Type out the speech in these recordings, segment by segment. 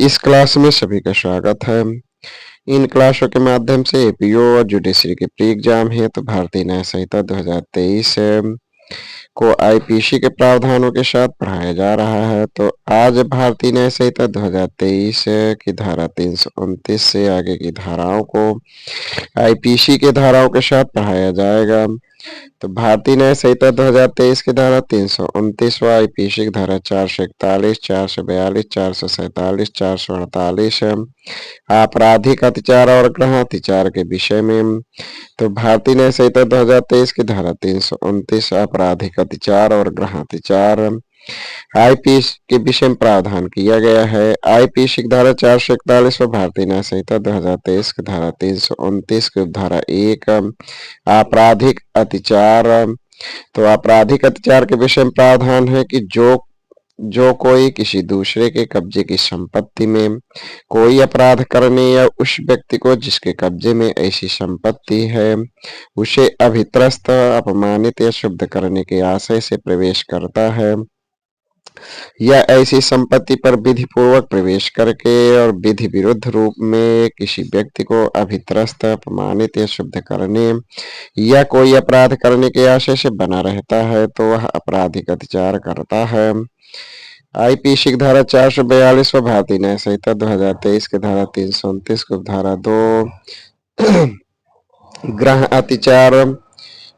इस क्लास में सभी का स्वागत है। इन क्लासों के माध्यम से एपीओ और जुडिशरी के प्री एग्जाम है तो भारतीय न्याय संहिता 2023 को आईपीसी के प्रावधानों के साथ पढ़ाया जा रहा है। तो आज भारतीय न्याय संहिता 2023 की धारा 329 से आगे की धाराओं को आईपीसी के धाराओं के साथ पढ़ाया जाएगा। तो भारतीय न्याय संहिता 2023 की धारा 329 व आईपीसी की धारा 441, 442, 447, 448 आपराधिक अत्याचार और गृह अत्याचार के विषय में। तो भारतीय न्याय संहिता 2023 की धारा 329 आपराधिक अत्याचार और गृह अत्याचार आईपीसी के विषय में प्रावधान किया गया है। आईपीसी की धारा 441 व भारतीय न्याय संहिता 2023 की धारा 329 की धारा 1 आपराधिक अत्याचार। तो आपराधिक अत्याचार के विषय में प्रावधान है कि जो कोई किसी दूसरे के कब्जे की संपत्ति में कोई अपराध करने या उस व्यक्ति को जिसके कब्जे में ऐसी संपत्ति है उसे अभित्रस्त, अपमानित या शुद्ध करने के आशय से प्रवेश करता है या ऐसी संपत्ति पर विधि पूर्वक प्रवेश करके और विधि विरुद्ध रूप में किसी व्यक्ति को अभित्रस्त, अपमानित या शुद्ध करने या कोई अपराध करने के आशय से बना रहता है तो वह आपराधिक अत्याचार करता है। आईपीसी की धारा 442 व भारतीय न्याय संहिता 2023 की धारा 329 को धारा 2 गृह अत्याचार।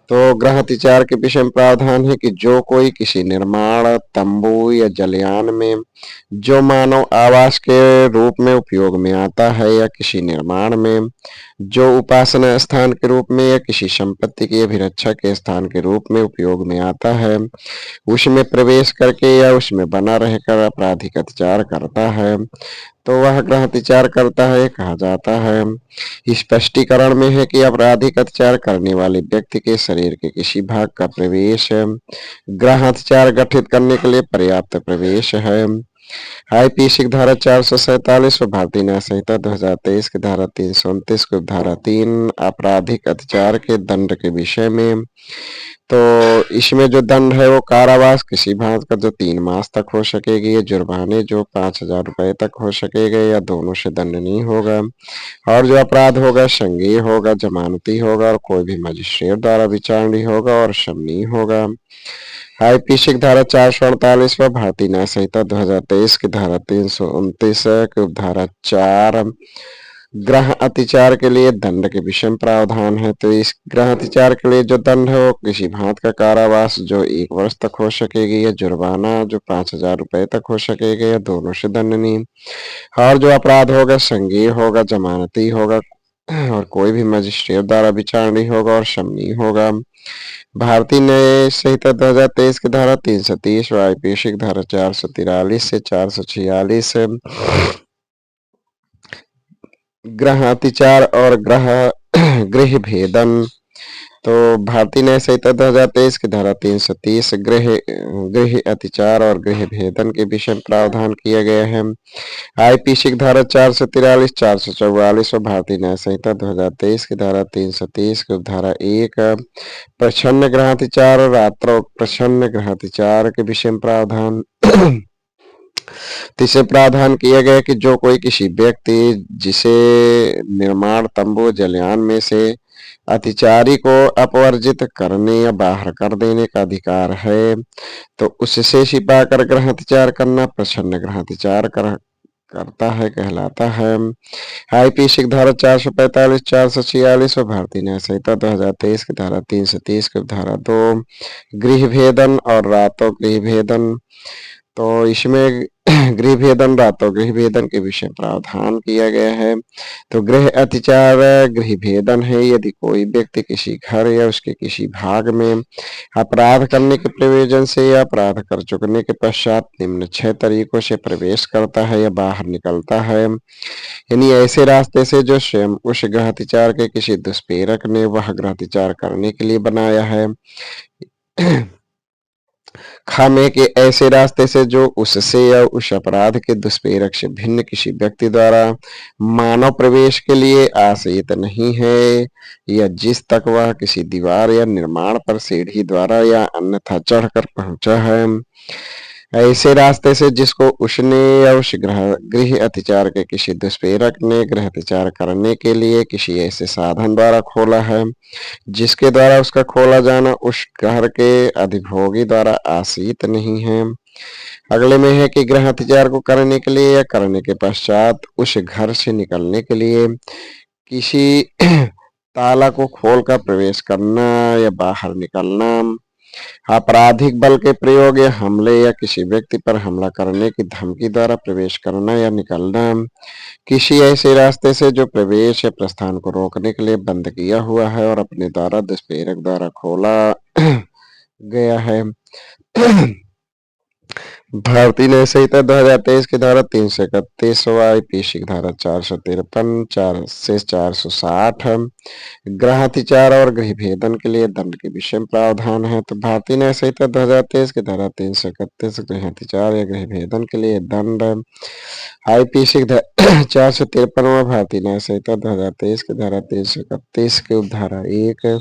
तो गृह अत्याचार के विषय में प्रावधान है कि जो कोई किसी निर्माण, तंबू या जलयान में जो मानव आवास के रूप में उपयोग में आता है या किसी निर्माण में जो उपासना स्थान के रूप में या किसी संपत्ति की अभिरक्षा के स्थान के रूप में उपयोग में आता है उसमें प्रवेश करके या उसमें बना रहकर आपराधिक अत्याचार करता है तो वह गृह अत्याचार करता है कहा जाता है। स्पष्टीकरण में है कि आपराधिक अत्याचार करने वाले व्यक्ति के शरीर के किसी भाग का प्रवेश गृह अत्याचार गठित करने के लिए पर्याप्त प्रवेश है। आईपीसी की धारा 447 व भारतीय न्याय संहिता 2023 की धारा 329 को धारा 3 आपराधिक अत्याचार के दंड के विषय में। तो इसमें जो दंड है वो कारावास किसी भांति का जो 3 मास तक हो सकेगी, ये जुर्माने जो 5,000 रुपए तक हो सकेगा या दोनों से दंड नहीं होगा और जो अपराध होगा संज्ञेय होगा, जमानती होगा और कोई भी मजिस्ट्रेट द्वारा विचारणीय होगा और शमनीय होगा। आईपीसी की धारा 448 व भारतीय न्याय संहिता 2023 की धारा 329 की धारा 4 गृह अत्याचार के लिए दंड के विषय में प्रावधान है। तो इस गृह अत्याचार के लिए जो दंड है वो किसी भांति का कारावास जो 1 वर्ष तक हो सकेगी या जुर्माना जो 5,000 रुपए तक हो सकेगा या दोनों से दंडनीय और जो अपराध होगा संज्ञेय होगा, जमानती होगा और कोई भी मजिस्ट्रेट द्वारा विचारणीय होगा और शमनीय होगा। भारतीय न्याय संहिता 2023 की धारा 330 व आईपीसी की धारा 443 से 446 गृह अत्याचार और गृह भेदन। तो भारतीय न्याय संहिता 2023 की धारा 330 गृह अत्याचार और गृह भेदन के विषय में प्रावधान किया गया है। आईपीसी की धारा 443, 444 और भारतीय न्याय संहिता 2023 की धारा 330 की धारा 1 प्रच्छन्न गृह अत्याचार और रात्रोक्त प्रच्छन्न गृह अत्याचार के विषय में प्रावधान तीसरे प्रावधान किया गया कि जो कोई किसी व्यक्ति जिसे निर्माण, तंबू, जलयान में से अतिचारी को अपवर्जित करने या बाहर कर देने का अधिकार है तो उससे छिपाकर गृह अत्याचार करना प्रच्छन्न गृह अत्याचार करता है कहलाता है। आईपीसी की धारा 445, 446 और भारतीय न्याय संहिता 2023 की धारा 330 की धारा 2 गृह भेदन और रातों गृह भेदन। तो इसमें गृह भेदन, रातों गृह भेदन के विषय प्रावधान किया गया है। तो गृह अत्याचार गृह भेदन है यदि कोई व्यक्ति किसी घर या उसके किसी भाग में अपराध करने के प्रयोजन से या अपराध कर चुकने के पश्चात निम्न 6 तरीकों से प्रवेश करता है या बाहर निकलता है, यानी ऐसे रास्ते से जो स्वयं उस गृह अत्याचार के किसी दुष्प्रेरक ने वह गृह अत्याचार करने के लिए बनाया है, खामे के ऐसे रास्ते से जो उससे या उस अपराध के दुष्प्रेरक से भिन्न किसी व्यक्ति द्वारा मानव प्रवेश के लिए आश्रित नहीं है या जिस तक वह किसी दीवार या निर्माण पर सीढ़ी द्वारा या अन्यथा चढ़कर पहुंचा है। ऐसे रास्ते से जिसको उसने या उस गृह अतिचार के किसी दुष्प्रेरक ने गृह अतिचार करने के लिए किसी ऐसे साधन द्वारा खोला है जिसके द्वारा उसका खोला जाना उस घर के अधिभोगी द्वारा आशित नहीं है। अगले में है कि गृह अतिचार को करने के लिए या करने के पश्चात उस घर से निकलने के लिए किसी ताला को खोलकर प्रवेश करना या बाहर निकलना, आपराधिक बल के प्रयोग या हमले या किसी व्यक्ति पर हमला करने की धमकी द्वारा प्रवेश करना या निकलना, किसी ऐसे रास्ते से जो प्रवेश या प्रस्थान को रोकने के लिए बंद किया हुआ है और अपने द्वारा दुष्प्रेरक द्वारा खोला गया है। भारतीय न्याय संहिता 2023 की धारा 331 आईपीसी की धारा 453 460 गृह अतिचार और गृह भेदन के लिए दंड के विषय में प्रावधान है। तो भारतीय न्याय संहिता 2023 की धारा 331 गृह अतिचार या गृह भेदन के लिए दंड, आईपीसी की 453 भारतीय न्याय संहिता 2023 की धारा 331 की उपधारा 1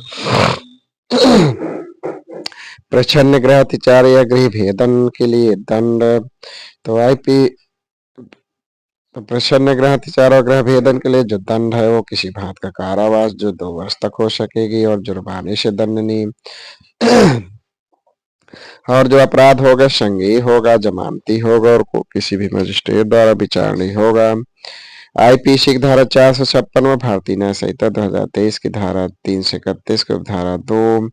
प्रच्छन्न गृह अतिचार या गृह भेदन के लिए दंड। तो प्रच्छन्न गृह अतिचार और गृह भेदन के लिए जो दंड है वो किसी भांत का कारावास जो 2 वर्ष तक हो सकेगी और जुर्माने से दंडनीय, और जो अपराध होगा संज्ञेय होगा, जमानती होगा और को किसी भी मजिस्ट्रेट द्वारा विचारणीय होगा। आईपीसी की धारा 456 व भारतीय न्याय संहिता 2023 की धारा 331 की धारा 2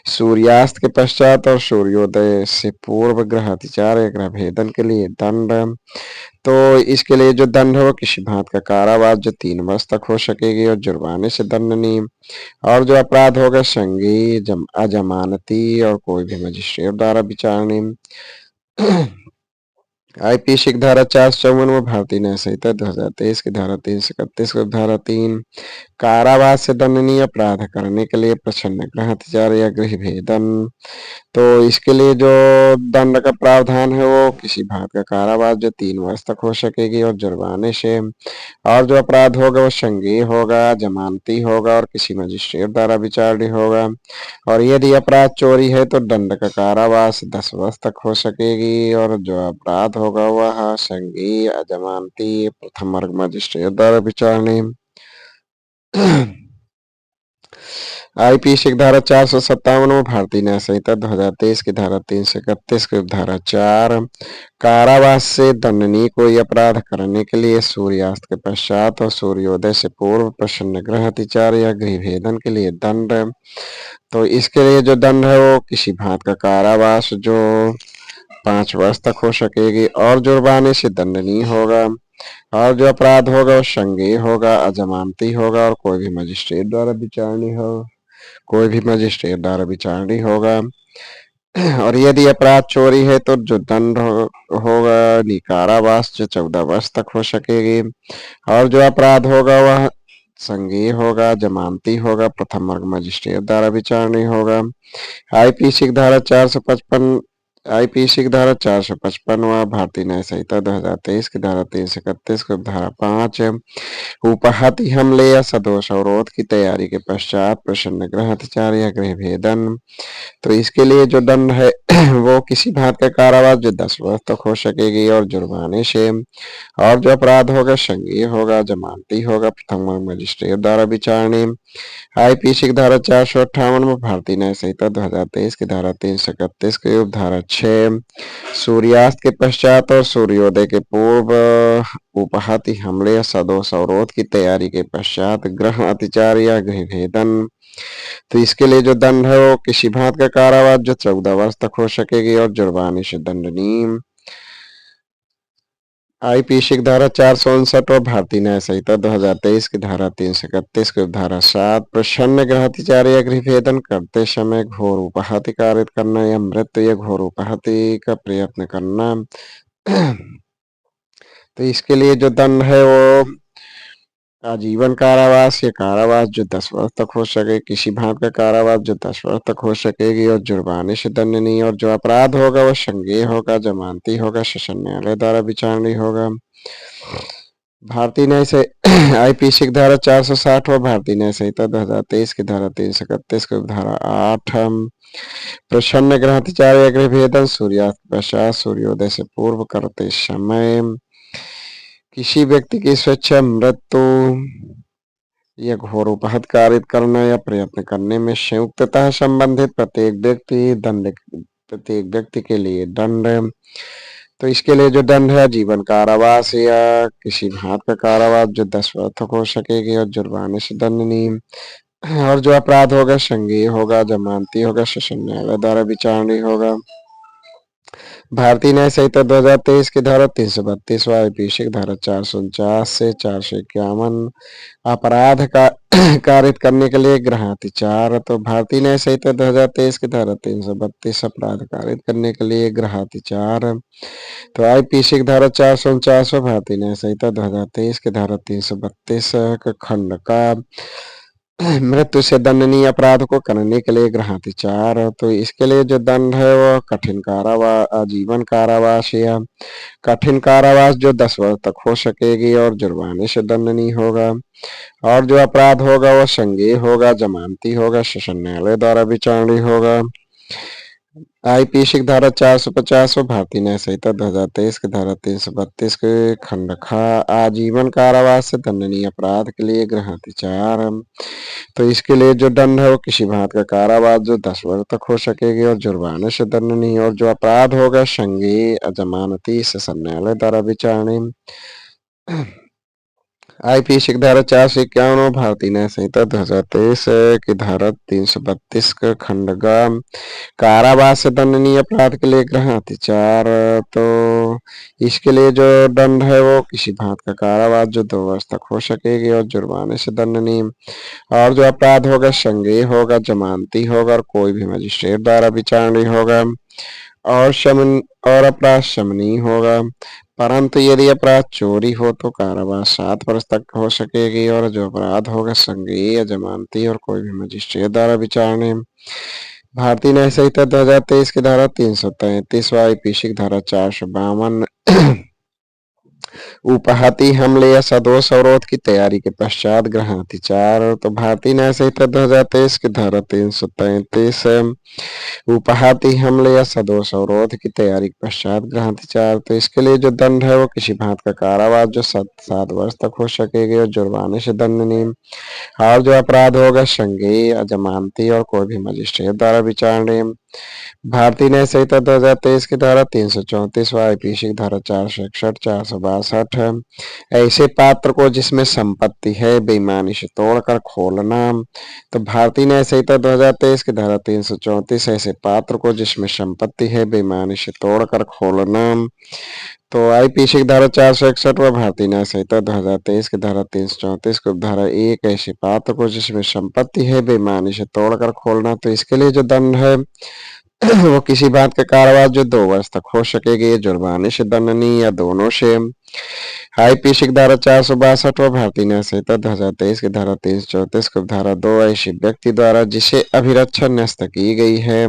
सूर्यास्त के पश्चात और सूर्योदय से पूर्व गृह अतिचार या गृह भेदन के लिए दंड। तो इसके लिए जो दंड है वो किसी भांत का कारावास जो 3 वर्ष तक हो सकेगी और जुर्माने से दंडनीय, और जो अपराध होगा संज्ञेय, अजमानती और कोई भी मजिस्ट्रेट द्वारा विचारणीय। आईपीसी की धारा 454 व भारतीय न्याय संहिता 2023 की धारा 331 की धारा 3 कारावास से दंडनीय अपराध करने के लिए प्रच्छन्न गृह अतिचार या गृह भेदन। तो इसके लिए जो दंड का प्रावधान है वो किसी भांत का कारावास जो 3 वर्ष तक हो सकेगी और जुर्माने से, और जो अपराध होगा वो संज्ञेय होगा, जमानती होगा और किसी मजिस्ट्रेट द्वारा विचारणीय होगा। और यदि अपराध चोरी है तो दंड का कारावास 10 वर्ष तक हो सकेगी और जो अपराध होगा वह संज्ञेय, अजमानती, प्रथम वर्ग मजिस्ट्रेट द्वारा विचारणीय। आईपीसी की धारा 457 में भारतीय न्याय संहिता 2023 की धारा 331 की धारा 4 कारावास से दंडनीय कोई अपराध करने के लिए सूर्यास्त के पश्चात और सूर्योदय से पूर्व प्रच्छन्न गृह अतिचार या गृह भेदन के लिए दंड। तो इसके लिए जो दंड है वो किसी भांत का कारावास जो 5 वर्ष तक हो सकेगी और जुर्माने से दंडनीय होगा, और जो अपराध होगा वो संज्ञेय होगा, अजमानती होगा और कोई भी मजिस्ट्रेट द्वारा विचारणीय होगा। और यदि अपराध चोरी है तो जो दंड होगा कारावास जो 14 वर्ष तक हो सकेगी, और जो अपराध होगा वह संज्ञेय होगा, जमानती होगा, प्रथम वर्ग मजिस्ट्रेट द्वारा विचारणीय होगा। आईपीसी की धारा 455 आईपीसी की धारा 455 व भारतीय न्याय संहिता 2023 की धारा 331 की धारा 5 उपहाती हमले या सदोष अवरोध की तैयारी के पश्चात प्रच्छन्न गृह अतिचार या गृह भेदन। तो इसके लिए जो दंड है वो किसी भांत का कारावास जो 10 वर्ष तक हो सकेगी और जुर्माने से, और जो अपराध होगा संज्ञेय होगा, जमानती होगा, प्रथम वर्ग मजिस्ट्रेट द्वारा विचारणीय। आईपीसी की धारा 458 में भारतीय न्याय संहिता 2023 की धारा 331 की धारा 6 सूर्यास्त के पश्चात और सूर्योदय के पूर्व उपहाती हमले या सदोष अवरोध की तैयारी के पश्चात गृह अतिचार या गृह भेदन। तो इसके लिए जो दंड है वो किसी भांत का कारावास जो 14 वर्ष तक हो सकेगी और जुर्माने से दंडनीय। आईपीसी की धारा 459 और भारतीय न्याय संहिता 2023 की धारा 331 की धारा 7 प्रच्छन्न गृह अतिचार या गृह भेदन करते समय घोर उपहाति कारित करना या मृत्यु या घोर उपहाति का प्रयत्न करना। तो इसके लिए जो दंड है वो आजीवन कारावास या कारावास जो 10 वर्ष तक हो सके, किसी भांत का कारावास जो 10 वर्ष तक हो सकेगी और जुर्माने से दंडनीय, और जो अपराध होगा वह संज्ञेय होगा, जमानती होगा, सेशन न्यायालय द्वारा विचारणीय होगा। भारतीय न्याय से आईपीसी की धारा 460 व भारतीय न्याय संहिता 2023 की धारा 331 की धारा 8 प्रसन्न ग्रहातिचार्य गृह भेदन सूर्यास्त पश्चात सूर्योदय से पूर्व करते समय किसी व्यक्ति की स्वेच्छा मृत्यु या घोर उपहत कारित करना या प्रयत्न करने में संयुक्ततः संबंधित प्रत्येक व्यक्ति के लिए दंड। तो इसके लिए जो दंड है जीवन कारावास या किसी भांत का कारावास जो 10 वर्ष तक हो सकेगी और जुर्माने से दंडनीय। और जो अपराध होगा संज्ञेय होगा, जमानती होगा, सेशन न्यायालय द्वारा विचारणीय होगा। भारतीय न्याय संहिता 2023 की धारा 332 व आईपीसी की धारा 449 से 451 अपराध का कारित करने के लिए गृहातिचार। तो भारतीय न्याय संहिता 2023 की धारा 332 अपराध कारित करने के लिए गृहातिचार। तो आईपीसी की धारा 449 व भारतीय न्याय संहिता 2023 की धारा 332 का खंड का मृत्यु से दंडनीय अपराध को करने के लिए गृहातिचार। तो इसके लिए जो दंड है वो कठिन कारावास, आजीवन कारावास या कठिन कारावास जो 10 वर्ष तक हो सकेगी और जुर्माने से दंडनीय होगा। और जो अपराध होगा वो संज्ञेय होगा, जमानती होगा, सेशन न्यायालय द्वारा विचारणीय होगा। आईपीसी की धारा 450 और भारतीय न्याय संहिता 2023 की धारा 332 के खंड खा आजीवन कारावास से दंडनीय अपराध के लिए गृहातिचार। तो इसके लिए जो दंड है वो किसी भांत का कारावास जो 10 वर्ष तक हो सकेगी और जुर्माने से दंडनीय। और जो अपराध होगा संज्ञेय, अजमानती, सेशन न्यायालय द्वारा विचारणीय। आईपीसी की धारा 451 और भारतीय न्याय संहिता 2023 की धारा 332 का खंड ग कारावास से दंडनीय अपराध के लिए गृहातिचार। तो इसके लिए जो दंड है वो किसी भांत का कारावास जो 2 वर्ष तक हो सकेगी और जुर्माने से दंडनीय। और जो अपराध होगा संज्ञेय होगा, जमानती होगा और कोई भी मजिस्ट्रेट द्वारा विचारणीय होगा। और अपराध शमनीय होगा। परंतु यदि अपराध चोरी हो तो कारावास 7 वर्ष तक हो सकेगी। और जो अपराध होगा संज्ञेय, जमानती और कोई भी मजिस्ट्रेट द्वारा विचारणीय। भारतीय न्याय संहिता 2023 की धारा 333 व आईपीसी की धारा 452 उपहती हमले या सदोष अवरोध की तैयारी के पश्चात गृहातिचार। तो भारतीय न्याय संहिता 2023 की धारा 333 उपहती हमले या सदोष अवरोध की तैयारी के पश्चात गृहातिचार। तो इसके लिए जो दंड है वो किसी भांत का कारावास जो 7 वर्ष तक हो सकेगी और जुर्माने से दंडनीय। और जो अपराध होगा संज्ञेय, अजमानती और कोई भी मजिस्ट्रेट द्वारा विचारणीय। भारतीय न्याय संहिता 2023 की धारा 334 व आईपीसी की धारा 461, 462 ऐसे पात्र को जिसमें संपत्ति है बेईमानी से तोड़कर खोलना। तो भारतीय न्याय संहिता 2023 की धारा 334 ऐसे पात्र को जिसमें संपत्ति है बेईमानी से तोड़कर खोलना। तो आईपीसी की धारा 461 व भारतीय न्याय संहिता 2023 की धारा 334 की धारा 1 ऐसे पात्र को जिसमें संपत्ति है बेईमानी से तोड़कर खोलना। तो इसके लिए जो दंड है वो किसी बात का कारावास जो 2 वर्ष तक हो सकेगी, जुर्माने से दंडनीय या दोनों से। आईपीसी की धारा 462 व भारतीय न्याय संहिता 2023 की धारा 334 की धारा 2 ऐसे व्यक्ति द्वारा जिसे अभिरक्षा न्यस्त की गई है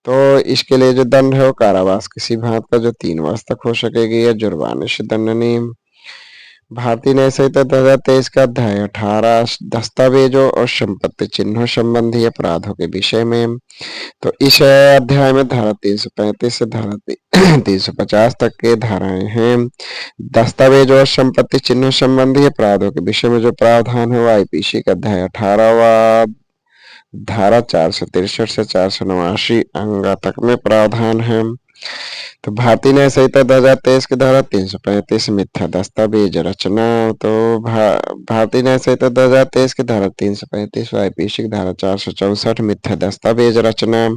तो इसके लिए जो दंड है वो कारावास किसी भांत का जो 3 वर्ष तक हो सकेगी या जुर्माने से दंडनीय। भारतीय न्याय संहिता 2023 का अध्याय 18 दस्तावेजों और संपत्ति चिन्हों संबंधी अपराधों के विषय में। तो इस अध्याय में धारा 335 से धारा 350 तक के धाराएं हैं। दस्तावेज और संपत्ति चिन्हों संबंधी अपराधों के विषय में जो प्रावधान है वो आईपीसी का अध्याय 18 धारा 463 से 489 अंग तक में प्रावधान है। तो भारतीय न्याय संहिता 2023 की धारा 335 मिथ्या दस्तावेज रचना। तो भारतीय न्याय संहिता 2023 की धारा 335 आईपीसी की धारा 464 मिथ्या दस्तावेज रचना।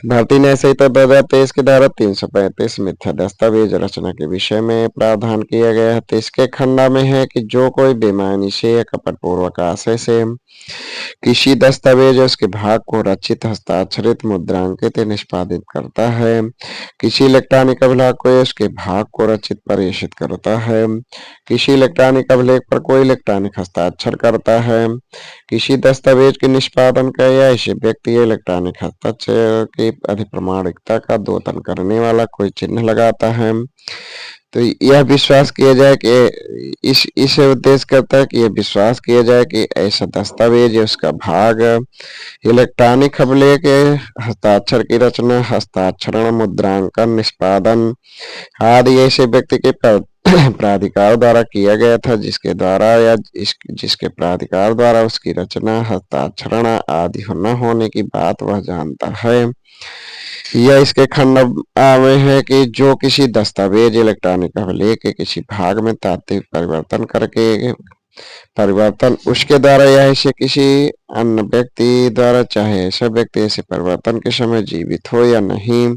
भारतीय न्याय संहिता 2023 की धारा 335 मिथ्या दस्तावेज रचना के विषय में प्रावधान किया गया है। तो इसके खंडा में है कि जो कोई बेईमानी से या कपटपूर्वक आशय से किसी दस्तावेज उसके भाग को रचित, हस्ताक्षरित, मुद्रांकित निष्पादित करता है, किसी इलेक्ट्रॉनिक अभिलेख को उसके भाग को रचित प्रेषित करता है, किसी इलेक्ट्रॉनिक अभिलेख पर कोई इलेक्ट्रॉनिक हस्ताक्षर करता है, किसी दस्तावेज के निष्पादन का या ऐसे व्यक्ति इलेक्ट्रॉनिक हस्ताक्षर की अधिप्रमाणिकता का द्योतन करने वाला कोई चिन्ह लगाता है, तो यह विश्वास किया जाए कि इस उद्देश्य करता है कि यह विश्वास किया जाए कि ऐसा दस्तावेज या उसका भाग इलेक्ट्रॉनिक अभिलेख के हस्ताक्षर की रचना, हस्ताक्षरण, मुद्रांकन, निष्पादन आदि ऐसे व्यक्ति के प्राधिकार द्वारा किया गया था जिसके प्राधिकार द्वारा उसकी रचना, हस्ताक्षरण आदि न होने की बात वह जानता है। यह इसके खंड में है कि जो किसी दस्तावेज इलेक्ट्रॉनिक अभिलेख के किसी भाग में तात्विक परिवर्तन उसके द्वारा या ऐसे किसी अन्य व्यक्ति द्वारा, चाहे ऐसा व्यक्ति ऐसे परिवर्तन के समय जीवित हो या नहीं,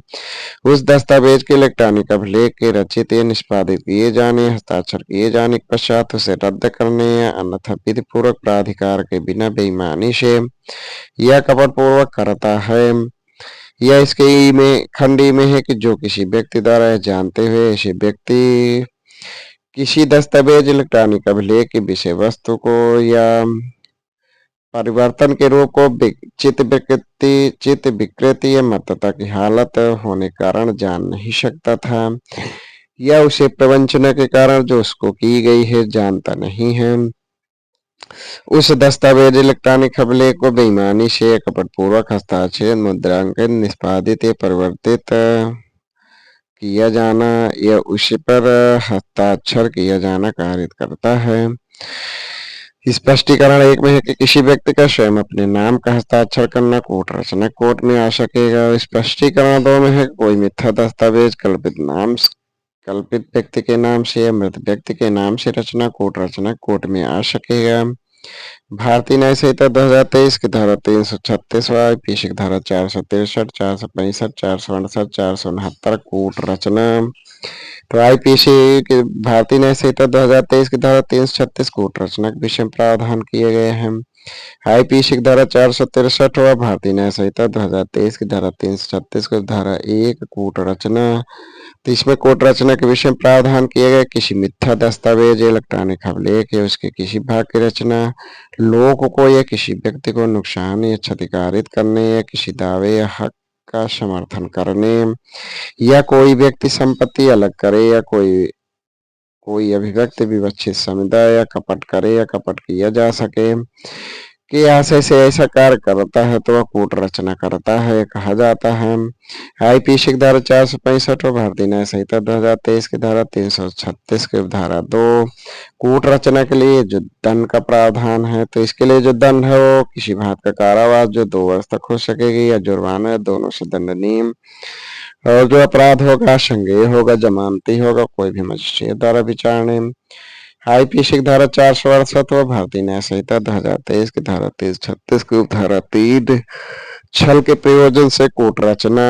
उस दस्तावेज के इलेक्ट्रॉनिक अभिलेख के रचित या निष्पादित किए जाने, हस्ताक्षर किए जाने के पश्चात उसे रद्द करने या अन्यथा विधि पूर्वक प्राधिकार के बिना बेईमानी से या कपट पूर्वक करता है। यह इसके में खंडी में है कि जो किसी व्यक्ति द्वारा जानते हुए ऐसे व्यक्ति किसी दस्तावेज इलेक्ट्रॉनिक अभिलेख की विषय वस्तु को या परिवर्तन के रूप को चित्त विकृति या मत्तता की हालत होने के कारण जान नहीं सकता था, या उसे प्रवंचना के कारण जो उसको की गई है जानता नहीं है, उस दस्तावेज इलेक्ट्रॉनिक अभिलेख को बेईमानी से कपटपूर्वक हस्ताक्षर, मुद्रांकन, निष्पादित या परिवर्तित किया जाना या उसी पर हस्ताक्षर किया जाना कारित करता है। स्पष्टीकरण एक में है कि किसी व्यक्ति का स्वयं अपने नाम का हस्ताक्षर करना कोर्ट रचना कोर्ट में आ सकेगा। स्पष्टीकरण दो में है कोई मिथ्या दस्तावेज कल्पित व्यक्ति के नाम से या मृत व्यक्ति के नाम से रचना कोर्ट में आ सकेगा। भारतीय न्याय संहिता 2023 की धारा 336 व आईपीसी की धारा 463, 465, 468, 469 कोर्ट रचना। तो आईपीसी की भारतीय न्याय संहिता 2023 की धारा 336 कोर्ट रचना के विषय में प्रावधान किए गए हैं। आईपीसी की धारा 463 व भारतीय न्याय संहिता 2023 की धारा 336 की धारा 1 कोर्ट रचना। तो इसमें कोर्ट रचना के विषय में प्रावधान किए गए किसी मिथ्या दस्तावेज इलेक्ट्रॉनिक अभिलेख या उसके किसी भाग की रचना लोगों को या किसी व्यक्ति को नुकसान या क्षतिकारित करने या किसी दावे या हक का समर्थन करने या कोई व्यक्ति संपत्ति अलग करे या कोई अभिव्यक्ति विवक्षित समुदाय या कपट करे या कपट किया जा सके कि आशय से ऐसा कार्य करता है तो वह कूट रचना करता है कहा जाता है। आईपीसी की धारा 465 और भारतीय न्याय संहिता 2023 की धारा 336 की धारा 2 कूट रचना के लिए जो दंड का प्रावधान है, तो इसके लिए जो दंड है वो किसी भाग का कारावास जो 2 वर्ष तक हो सकेगी या जुर्माना दोनों से दंडनीय, और जो अपराध होगा संज्ञेय होगा, जमानती होगा, कोई भी मजिस्ट्रेट द्वारा विचारणे। आईपीसी की धारा 468 व भारतीय न्याय संहिता 2023 की धारा 336 की धारा 3 छल के प्रयोजन से कूट रचना।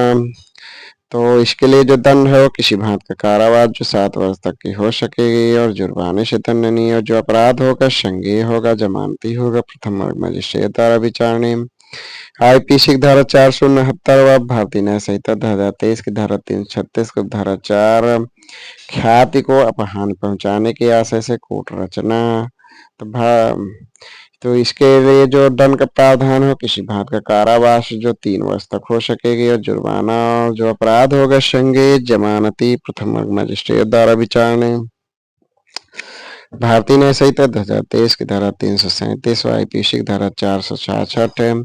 तो इसके लिए जो दंड है वो किसी भांत का कारावास जो 7 वर्ष तक की हो सकेगी और जुर्माने से दंडनीय, और जो अपराध होगा संज्ञेय होगा, जमानती होगा, प्रथम वर्ग मजिस्ट्रेट द्वारा विचारणे। आईपीसी की धारा 469 व भारतीय न्याय संहिता 2023 की धारा 336 की धारा 4 ख्याति को अपहान पहुंचाने के आशय से कूट रचना। तो इसके लिए जो दंड का प्रावधान हो किसी भांत का कारावास जो 3 वर्ष तक हो सकेगी और जुर्माना, और जो अपराध होगा संज्ञेय, जमानती, प्रथम वर्ग मजिस्ट्रेट द्वारा विचारणे। भारतीय न्याय संहिता 2023 की धारा 337 व आईपीसी की धारा 466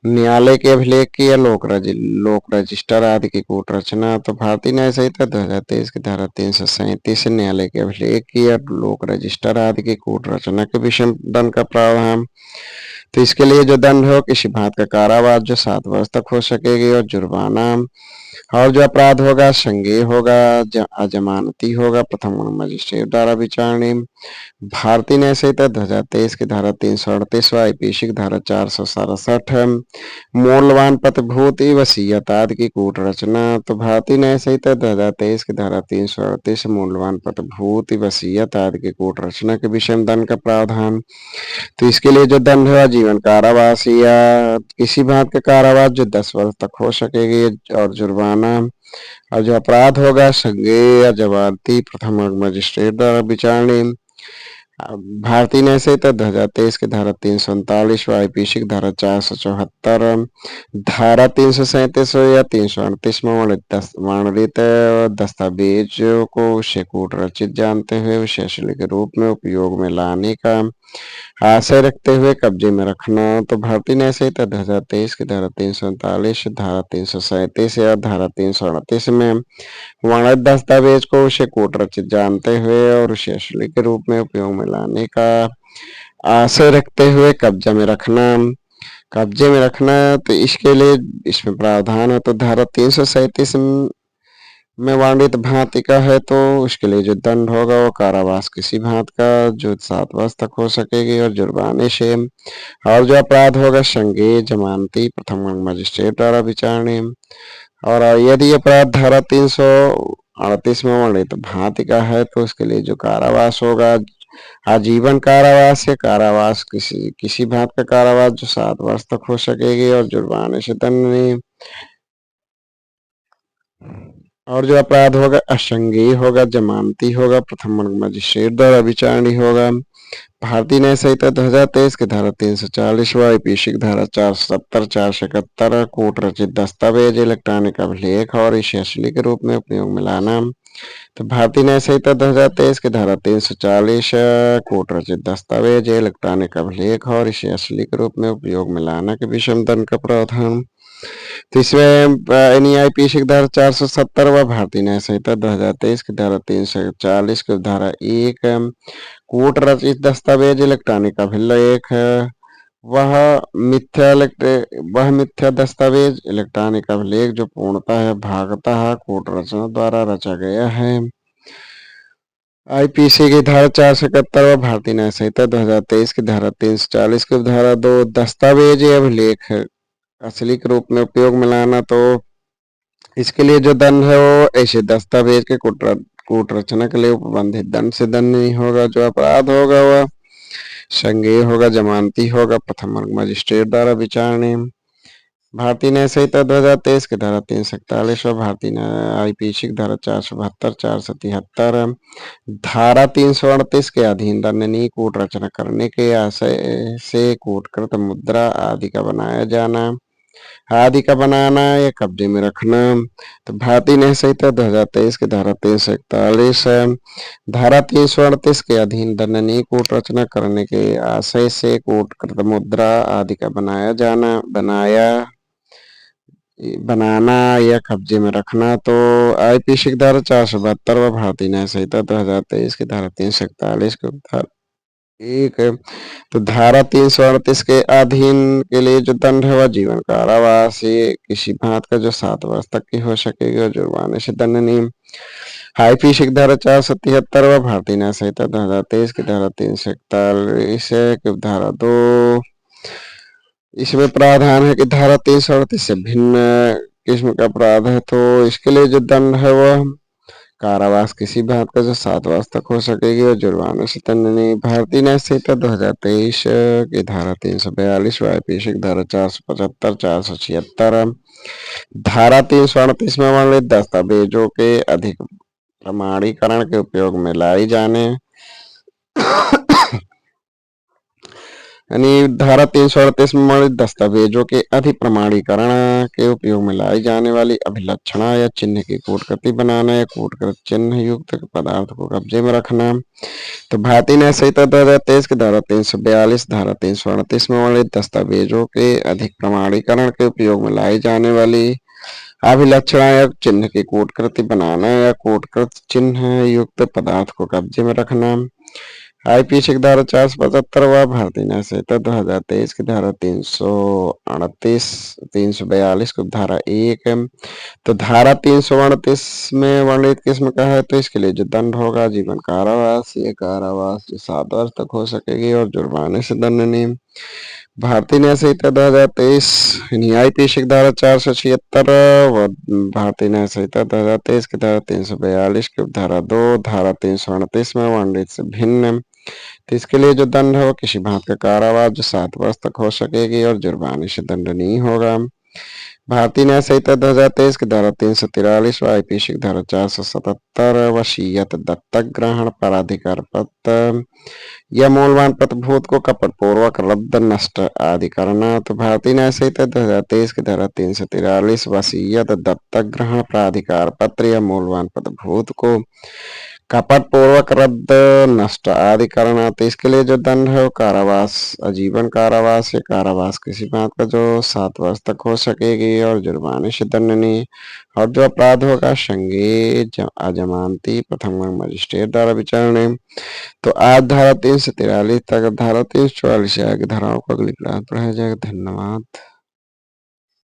न्यायालय के अभिलेख की या लोक रजिस्टर आदि की कूट रचना। तो भारतीय न्याय संहिता 2023 की धारा 337 न्यायालय के अभिलेख की या लोक रजिस्टर आदि की कूट रचना के विषय दंड का प्रावधान। तो इसके लिए जो दंड हो किसी भांत का कारावास जो 7 वर्ष तक हो सकेगी और जुर्माना, और जो अपराध होगा संज्ञेय होगा, अजमानती होगा, प्रथम मजिस्ट्रेट द्वारा विचारणे। भारतीय न्याय संहिता 2023 की धारा 338 व आईपीसी की धारा 467 मूल्यवान प्रतिभूति वसीयत आदि की कूट रचना। तो भारतीय न्याय संहिता 2023 की धारा 338 मूल्यवान प्रतिभूति वसीयत आदि की कूट रचना के विषय में दंड का प्रावधान। तो इसके लिए जो दंड है जीवन कारावास या किसी भांत का कारावास जो 10 वर्ष तक हो सकेगी और जुर्माना, और जो अपराध होगा संज्ञेय या जमानती, प्रथम वर्ग मजिस्ट्रेट द्वारा विचारणे। भारतीय न्याय संहिता 2023 की धारा 339 व आईपीसी की धारा 474, धारा 337 या 338 में वर्णित दस्तावेजों को उसे कूट रचित जानते हुए विशेषण के रूप में उपयोग में लाने का आशय रखते हुए कब्जे में रखना। तो भारतीय न्याय संहिता 2023 की धारा 339, धारा 337 या धारा 338 में वर्णित दस्तावेज को उसे कूट रचित जानते हुए और उसे असली के रूप में उपयोग में लाने का आशय रखते हुए कब्जे में रखना। तो इसके लिए इसमें प्रावधान है। तो धारा 337 में वर्णित भांति का है तो उसके लिए जो दंड होगा वो कारावास किसी भांति का जो 7 वर्ष तक हो सकेगी और जुर्माने से, और जो अपराध होगा संज्ञेय जमानती प्रथम मजिस्ट्रेट द्वारा विचारणीय। और यदि अपराध धारा 338 में वर्णित भांति का है तो उसके लिए जो कारावास होगा आजीवन कारावास या कारावास किसी भांति का कारावास जो 7 वर्ष तक हो सकेगी और जुर्माने से दंडनीय। और जो अपराध होगा असंज्ञेय होगा, जमानती होगा, प्रथम मजिस्ट्रेट द्वारा विचारणीय होगा। भारतीय न्याय संहिता 2023 की धारा 340 व आईपीसी की धारा 470, 471 कूट रचित दस्तावेज इलेक्ट्रॉनिक अभिलेख और इसे असली के रूप में उपयोग में लाना। तो भारतीय न्याय संहिता 2023 की धारा 340 कूट रचित दस्तावेज इलेक्ट्रॉनिक अभिलेख और इसे असली के रूप में उपयोग में लाना के विषम दंड का प्रावधान। तो इसमें एनईआईपीसी की धारा 470 व भारतीय न्याय संहिता 2023 की धारा 340 की धारा 1 कूट रचित दस्तावेज इलेक्ट्रॉनिक अभिलेख वह मिथ्या दस्तावेज इलेक्ट्रॉनिक अभिलेख जो पूर्णतः भागतः कूट रचना द्वारा रचा गया है। आईपीसी की धारा 471 व भारतीय न्याय संहिता 2023 की धारा 340 की धारा 2 दस्तावेज अभिलेख असली के रूप में उपयोग में लाना। तो इसके लिए जो दंड है वो ऐसे दस्तावेज के कूट रचना के लिए उपबंधित दंड से दंड नहीं होगा। जो अपराध होगा वह संज्ञेय होगा, जमानती होगा, प्रथम मजिस्ट्रेट द्वारा विचारणीय। भारतीय न्याय संहिता 2023 की धारा 341 और भारतीय आईपीसी की धारा 472, 473, धारा 338 के अधीन दंडनीय कूट रचना करने के आशय से कूटकृत मुद्रा आदि का बनाना या कब्जे में रखना। तो भारतीय न्याय संहिता 2023 की धारा 341, धारा 338 के अधीन दंडनीय कूट रचना करने के आशय से कूटकृत मुद्रा आदि का बनाना या कब्जे में रखना। तो आईपीसी की धारा 472 व भारतीय न्याय संहिता 2023 की धारा 341 की धारा 1 है। तो धारा 338 के अधीन के लिए जो दंड है वह जीवन कारावास ये किसी भांत का जो 7 वर्ष तक की हो सकेगी और जुर्माने से दंडनीय। आईपीसी की धारा 477 व भारतीय न्याय संहिता 2023 की धारा 341 की धारा 2 इसमें प्रावधान है कि धारा 338 से भिन्न किस्म का अपराध है तो इसके लिए जो दंड है वह कारावास किसी भांत का जो 7 वर्ष तक हो सकेगी और जुर्माने से दंडनीय। भारतीय न्याय संहिता 2023 की धारा 342 व आईपीसी की धारा 475, 476, धारा 338 में वर्णित दस्तावेजों के अधिक प्रमाणीकरण के उपयोग में लाई जाने यानी धारा 338 में वर्णित दस्तावेजों के अधिप्रमाणीकरण के उपयोग में लाई जाने वाली अभिलक्षणा या चिन्ह की कूटकृति बनाना या कूटकृत चिन्ह युक्त पदार्थ को कब्जे में रखना। तो भारतीय न्याय संहिता 2023 की धारा 342, धारा 338 में वर्णित दस्तावेजों के अधिक प्रमाणीकरण के उपयोग में लाई जाने वाली अभिलक्षणा या चिन्ह की कूटकृति बनाना या कूटकृत चिन्ह युक्त पदार्थ को कब्जे में रखना। आईपीसी की धारा 475 व भारतीय न्याय संहिता 2023 की धारा 338, 342 की धारा 1 तो धारा 338 में वर्णित किस्म का है तो इसके लिए जो दंड होगा जीवन कारावास ये कारावास जो 7 वर्ष तक हो सकेगी और जुर्माने से दंडनीय। भारतीय न्याय संहिता 2023 आईपीसी की धारा 476 व भारतीय न्याय संहिता 2023 की धारा 342 की धारा 2 धारा 338 में वर्णित से भिन्न तो इसके लिए जो दंड है वो किसी भांत का कारावास जो 7 वर्ष तक हो सकेगी और जुर्माने से दंडनीय होगा। भारतीय न्याय संहिता 2023 की धारा 343 व आईपीसी की धारा 477 वसीयत दत्तक ग्रहण प्राधिकार पत्र या मूलवान प्रतिभूत को कपटपूर्वक रद्द नष्ट आदि करना। तो भारतीय न्याय संहिता 2023 की धारा 343 वसीयत दत्तक ग्रहण प्राधिकार पत्र या मूलवान प्रतिभूत को कपटपूर्वक रद्द नष्ट आदि करना। तो इसके लिए जो दंड है वो कारावास, आजीवन कारावास या कारावास किसी बात का जो 7 वर्ष तक हो सकेगी और जुर्माने से दंडनीय। और जो अपराध होगा संज्ञेय अजमानती प्रथम मजिस्ट्रेट द्वारा विचारणीय। तो आज धारा 343 तक धारा 344 से आगे धाराओं को अगली क्लास पढ़ाया जाएगा। धन्यवाद।